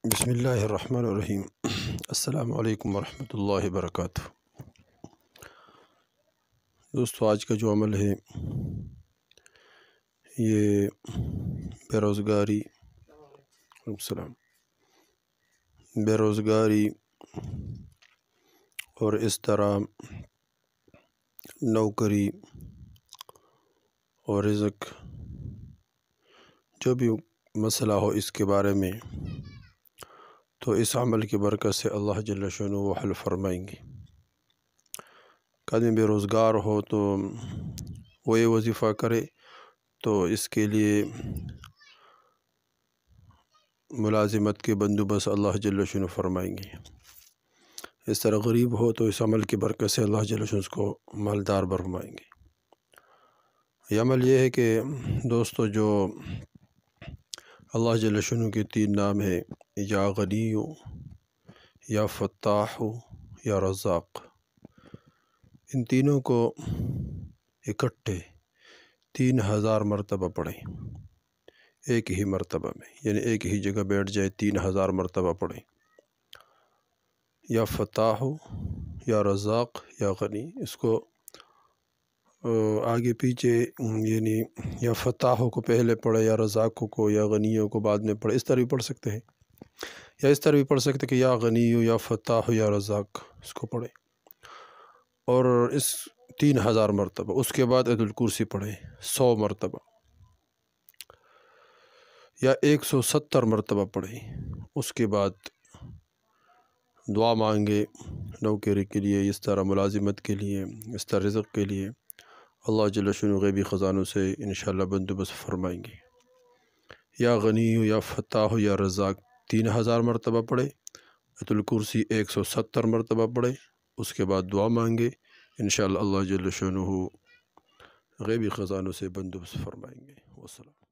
بسم اللہ الرحمن الرحیم۔ السلام علیکم ورحمۃ اللہ وبرکاتہ۔ دوستو، آج کا جو عمل ہے یہ بے روزگاری اور اس طرح نوکری اور رزق جو بھی مسئلہ ہو اس کے بارے میں، تو اس عمل کی برکت سے اللہ جل شانہ وہ حل فرمائیں گے۔ آدمی بے روزگار ہو تو وہ یہ وظیفہ کرے تو اس کے لیے ملازمت کے بندوبست اللہ جل شانہ فرمائیں گے۔ اس طرح غریب ہو تو اس عمل کی برکت سے اللہ جل شانہ اس کو مالدار فرمائیں گے۔ یہ عمل یہ ہے کہ دوستو، جو اللہ جل شانہ کے 3 نام ہیں، یا غنی، یا فتاح، یا رزاق، ان تینوں کو اکٹھے 3000 مرتبہ پڑھیں، ایک ہی مرتبہ میں، یعنی ایک ہی جگہ بیٹھ جائے 3000 مرتبہ پڑھیں۔ یا فتاح، یا رزاق، یا غنی، اس کو آگے پیچھے، یعنی یا فتاح کو پہلے پڑھے، یا رزاق کو، یا غنیوں کو بعد میں پڑھے، اس طرح بھی پڑھ سکتے ہیں، یا اس طرح بھی پڑھ سکتے ہیں کہ یا غنی، یا فتاح، یا رزاق، اس کو پڑھیں اور اس 3000 مرتبہ۔ اس کے بعد آیت الکرسی پڑھیں 100 مرتبہ، یا 170 مرتبہ پڑھیں۔ اس کے بعد دعا مانگے نوکری کے لیے، اس طرح ملازمت کے لیے، اس طرح رزق کے لیے، اللہ جل شانہ غیبی خزانوں سے انشاءاللہ بندوبست فرمائیں گے۔ یا غنی، یا فتاح، یا رزاق 3000 مرتبہ پڑھے، آیت الکرسی 170 مرتبہ پڑھے، اس کے بعد دعا مانگے، انشاءاللہ اللہ جل شانہ غیبی خزانوں سے بندوبست فرمائیں گے۔ والسلام۔